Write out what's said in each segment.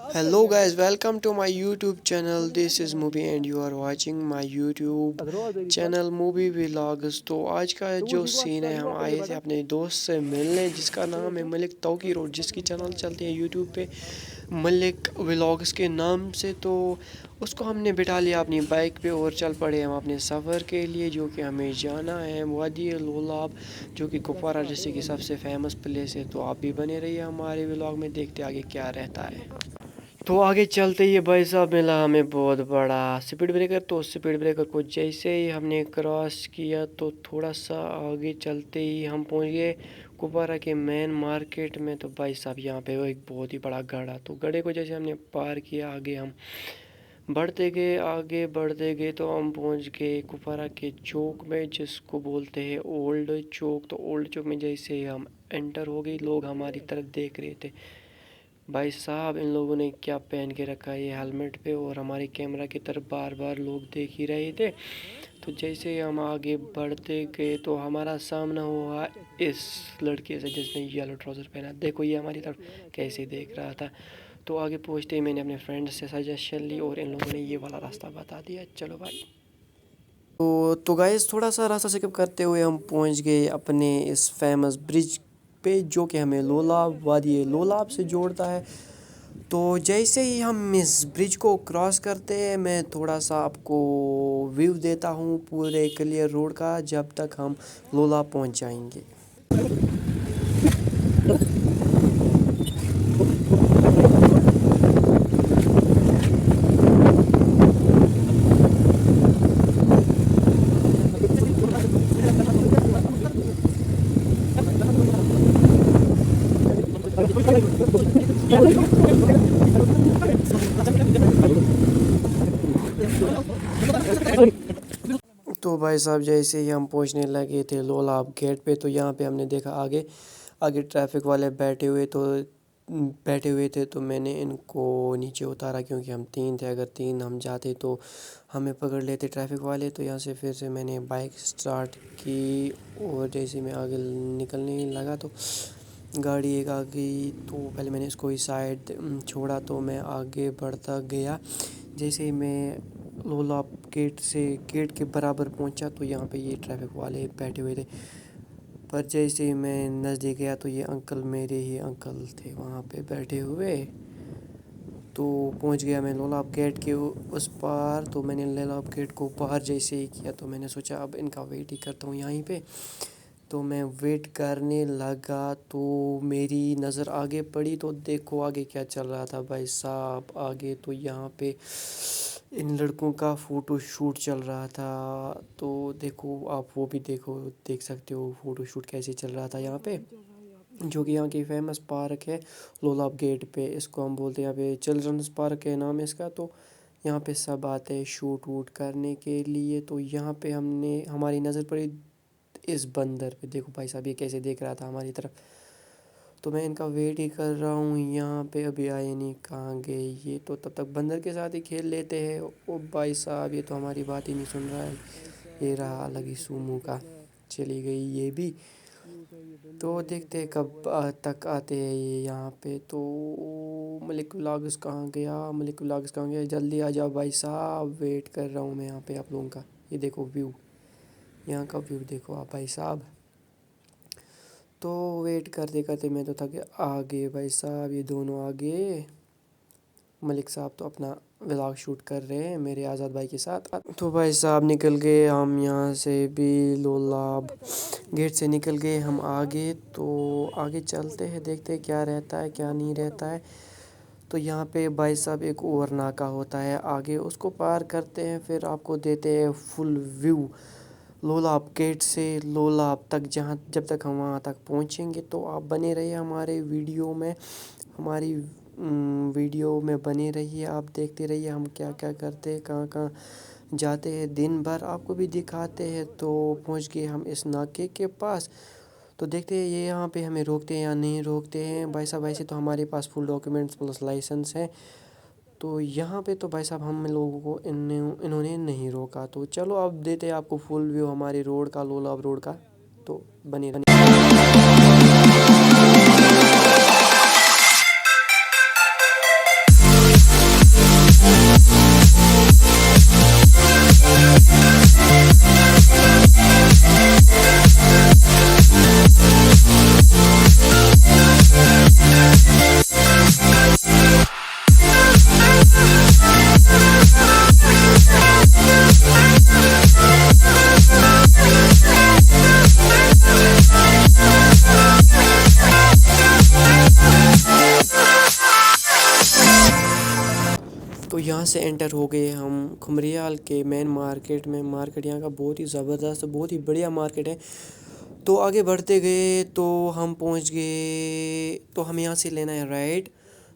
Hello guys, welcome to my YouTube channel. This is Movie and you are watching my YouTube channel Movie Vlogs. तो आज का जो scene है, हम आए थे अपने दोस्त से मिलने जिसका नाम है मलिक तौकीर और जिसकी चैनल चलती है YouTube पे मलिक व्लॉग्स के नाम से। तो उसको हमने बिठा लिया अपनी बाइक पे और चल पड़े हम अपने सफ़र के लिए, जो कि हमें जाना है वादी लोलाब, जो कि कुपवारा डिस्ट्रिक्ट की सबसे फेमस प्लेस है। तो आप भी बने रहिए हमारे व्लॉग में, देखते आगे क्या रहता है। तो आगे चलते ही भाई साहब मिला हमें बहुत बड़ा स्पीड ब्रेकर। तो स्पीड ब्रेकर को जैसे ही हमने क्रॉस किया तो थोड़ा सा आगे चलते ही हम पहुंच गए कुपवारा के मेन मार्केट में। तो भाई साहब यहाँ पे वो एक बहुत ही बड़ा गड़ा, तो गड़े को जैसे हमने पार किया आगे हम बढ़ते गए, आगे बढ़ते गए तो हम पहुंच गए कुपवारा के चौक में, जिसको बोलते हैं ओल्ड चौक। तो ओल्ड चौक में जैसे ही हम एंटर हो गए, लोग हमारी तरफ देख रहे थे। भाई साहब इन लोगों ने क्या पहन के रखा है ये हेलमेट पे, और हमारे कैमरा की तरफ बार बार लोग देख ही रहे थे। तो जैसे ही हम आगे बढ़ते गए तो हमारा सामना हुआ इस लड़के से जिसने येलो ट्राउज़र पहना। देखो ये हमारी तरफ कैसे देख रहा था। तो आगे पहुँचते ही मैंने अपने फ्रेंड से सजेशन ली और इन लोगों ने ये वाला रास्ता बता दिया, चलो भाई। तो गाइस थोड़ा सा रास्ता स्किप करते हुए हम पहुंच गए अपने इस फेमस ब्रिज पे, जो कि हमें लोलाब वादी लोलाब से जोड़ता है। तो जैसे ही हम इस ब्रिज को क्रॉस करते हैं, मैं थोड़ा सा आपको व्यू देता हूँ पूरे क्लियर रोड का, जब तक हम लोलाब पहुंच जाएंगे। तो भाई साहब जैसे ही हम पहुंचने लगे थे लोलाब गेट पे, तो यहाँ पे हमने देखा आगे आगे ट्रैफिक वाले बैठे हुए थे। तो मैंने इनको नीचे उतारा, क्योंकि हम तीन थे, अगर तीन हम जाते तो हमें पकड़ लेते ट्रैफिक वाले। तो यहाँ से फिर से मैंने बाइक स्टार्ट की और जैसे मैं आगे निकलने लगा तो गाड़ी एक आ गई। तो पहले मैंने इसको ही साइड छोड़ा, तो मैं आगे बढ़ता गया। जैसे ही मैं लोलाब गेट के बराबर पहुंचा तो यहाँ पे ये ट्रैफिक वाले बैठे हुए थे। पर जैसे ही मैं नज़दीक गया तो ये अंकल मेरे ही अंकल थे वहाँ पे बैठे हुए। तो पहुँच गया मैं लोलाब गेट के उस पार। तो मैंने लोलाब गेट को पार जैसे ही किया तो मैंने सोचा अब इनका वेट ही करता हूँ यहीं पे। तो मैं वेट करने लगा तो मेरी नज़र आगे पड़ी, तो देखो आगे क्या चल रहा था भाई साहब। आगे तो यहाँ पे इन लड़कों का फ़ोटो शूट चल रहा था। तो देखो आप वो भी देख सकते हो फ़ोटो शूट कैसे चल रहा था यहाँ पे, जो कि यहाँ की फेमस पार्क है लोलाब गेट पे। इसको हम बोलते हैं यहाँ पे चिल्ड्रंस पार्क है नाम है इसका। तो यहाँ पे सब आते हैं शूट वूट करने के लिए। तो यहाँ पे हमारी नज़र पड़ी इस बंदर पे। देखो भाई साहब ये कैसे देख रहा था हमारी तरफ। तो मैं इनका वेट ही कर रहा हूँ यहाँ पे, अभी आए नहीं, कहाँ गए ये। तो तब तक बंदर के साथ ही खेल लेते हैं। ओ भाई साहब ये तो हमारी बात ही नहीं सुन रहा है। ये रहा अलग ही सूमू का, चली गई ये भी। तो देखते हैं कब तक आते हैं ये यहाँ पे। तो मलिक व्लॉग्स कहाँ गया, मलिक व्लॉग्स कहाँ गया, जल्दी आ जाओ भाई साहब, वेट कर रहा हूँ मैं यहाँ पे आप लोगों का। ये देखो व्यू, यहाँ का व्यू देखो आप भाई साहब। तो वेट करते करते मैं तो थक गया। आगे भाई साहब ये दोनों आगे, मलिक साहब तो अपना व्लॉग शूट कर रहे हैं मेरे आज़ाद भाई के साथ। तो भाई साहब निकल गए हम यहाँ से भी, लोलाब गेट से निकल गए हम आगे। तो आगे चलते हैं, देखते हैं क्या रहता है क्या नहीं रहता है। तो यहाँ पे भाई साहब एक और नाका होता है आगे, उसको पार करते हैं फिर आपको देते हैं फुल व्यू लोलाब गेट से लोलाब तक, जहाँ जब तक हम वहाँ तक पहुँचेंगे। तो आप बने रहिए हमारे वीडियो में, हमारी वीडियो में बने रहिए, आप देखते रहिए हम क्या क्या करते हैं, कहाँ कहाँ जाते हैं, दिन भर आपको भी दिखाते हैं। तो पहुँच गए हम इस नाके के पास। तो देखते हैं ये यहाँ पे हमें रोकते हैं या नहीं रोकते हैं। भाई साहब वैसे तो हमारे पास फुल डॉक्यूमेंट्स प्लस लाइसेंस है। तो यहाँ पे तो भाई साहब हम लोगों को इन्होंने नहीं रोका। तो चलो अब देते हैं आपको फुल व्यू हमारे रोड का, लोलाब रोड का। तो बने रहिए। یہاں سے انٹر ہو گئے ہم کھمریال کے مین مارکیٹ میں. مارکیٹ یہاں کا بہت ہی زبردست بہت ہی بڑھیا مارکیٹ ہے. تو آگے بڑھتے گئے تو ہم پہنچ گئے تو ہم یہاں سے لینا ہے رائٹ.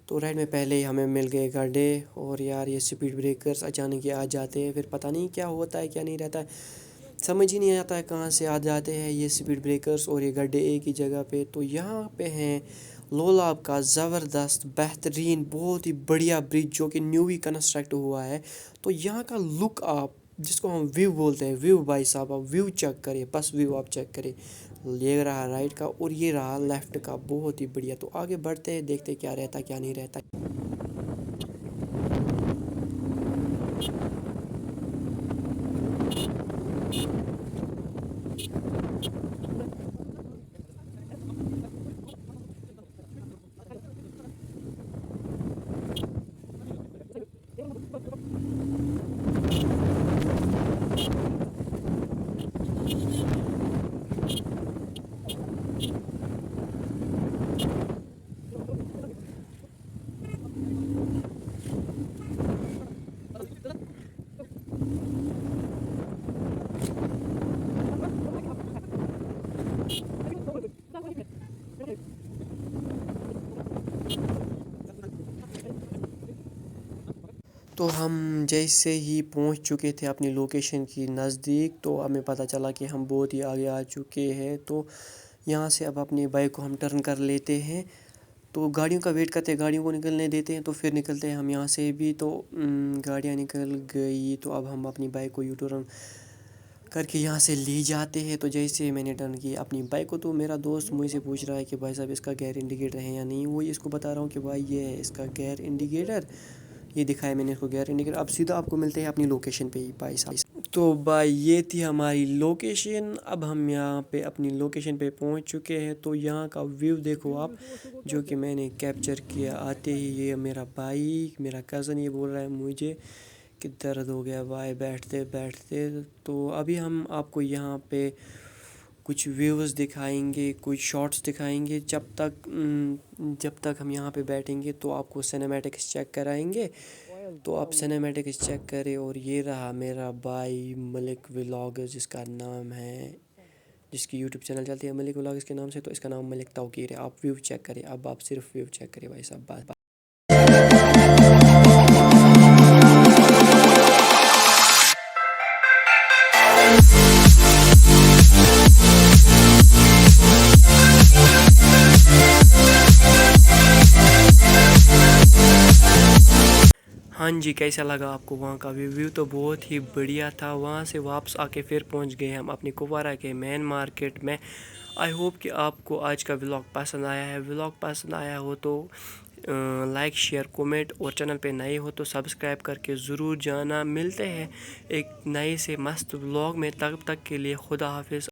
تو رائٹ میں پہلے ہی ہمیں مل گئے گڈھے اور یار یہ سپیڈ بریکرز اچانک ہی آ جاتے ہیں, پھر پتہ نہیں کیا ہوتا ہے کیا نہیں رہتا ہے, سمجھ ہی نہیں آتا ہے کہاں سے آ جاتے ہیں یہ سپیڈ بریکرز اور یہ گڈھے ایک ہی جگہ پہ. تو یہاں پہ ہیں لولاب کا زبردست بہترین بہت ہی بڑھیا برج جو کہ نیو ہی کنسٹرکٹ ہوا ہے. تو یہاں کا لک آپ جس کو ہم ویو بولتے ہیں, ویو بھائی صاحب آپ ویو چیک کریں, بس ویو آپ چیک کریں. یہ رہا رائٹ کا اور یہ رہا لیفٹ کا, بہت ہی بڑھیا. تو آگے بڑھتے ہیں دیکھتے کیا رہتا کیا نہیں رہتا. تو ہم جیسے ہی پہنچ چکے تھے اپنی لوکیشن کی نزدیک تو ہمیں پتہ چلا کہ ہم بہت ہی آگے آ چکے ہیں. تو یہاں سے اب اپنی بائک کو ہم ٹرن کر لیتے ہیں. تو گاڑیوں کا ویٹ کرتے ہیں, گاڑیوں کو نکلنے دیتے ہیں, تو پھر نکلتے ہیں ہم یہاں سے بھی. تو گاڑیاں نکل گئی تو اب ہم اپنی بائک کو یو ٹرن کر کے یہاں سے لی جاتے ہیں. تو جیسے میں نے ٹرن کی اپنی بائک کو تو میرا دوست مجھ سے پوچھ رہا ہے کہ بھائی صاحب اس کا گیئر انڈیکیٹر ہے یا نہیں. وہی اس کو بتا رہا ہوں کہ بھائی یہ ہے اس کا گیئر انڈیکیٹر, یہ دکھایا میں نے اس کو گیئر انڈیکیٹر. اب سیدھا آپ کو ملتے ہیں اپنی لوکیشن پہ ہی بھائی صاحب. تو بھائی یہ تھی ہماری لوکیشن. اب ہم یہاں پہ اپنی لوکیشن پہ پہنچ چکے ہیں. تو یہاں کا ویو دیکھو آپ جو کہ میں نے کیپچر کیا. آتے ہی یہ میرا بھائی میرا کزن یہ بول رہا ہے مجھے کہ درد ہو گیا بھائی بیٹھتے بیٹھتے. تو ابھی ہم آپ کو یہاں پہ کچھ ویوز دکھائیں گے, کچھ شارٹس دکھائیں گے. جب تک ہم یہاں پہ بیٹھیں گے تو آپ کو سنیمیٹکس چیک کرائیں گے. تو آپ سنیمیٹکس چیک کریں. اور یہ رہا میرا بھائی ملک ولاگز جس کا نام ہے, جس کی یوٹیوب چینل چلتی ہے ملک ولاگز کے نام سے. تو اس کا نام ملک توقیر ہے. آپ ویو چیک کریں, اب آپ صرف ویو چیک کریں بھائی صاحب, بس. ہاں جی, کیسا لگا آپ کو وہاں کا ویو؟ تو بہت ہی بڑھیا تھا. وہاں سے واپس آ کے پھر پہنچ گئے ہم اپنی کپوارہ کے مین مارکیٹ میں. آئی ہوپ کہ آپ کو آج کا ولاگ پسند آیا ہے. ولاگ پسند آیا ہو تو لائک شیئر کومنٹ, اور چینل پہ نئے ہو تو سبسکرائب کر کے ضرور جانا. ملتے ہیں ایک نئے سے مست ولاگ میں, تب تک کے لیے خدا حافظ.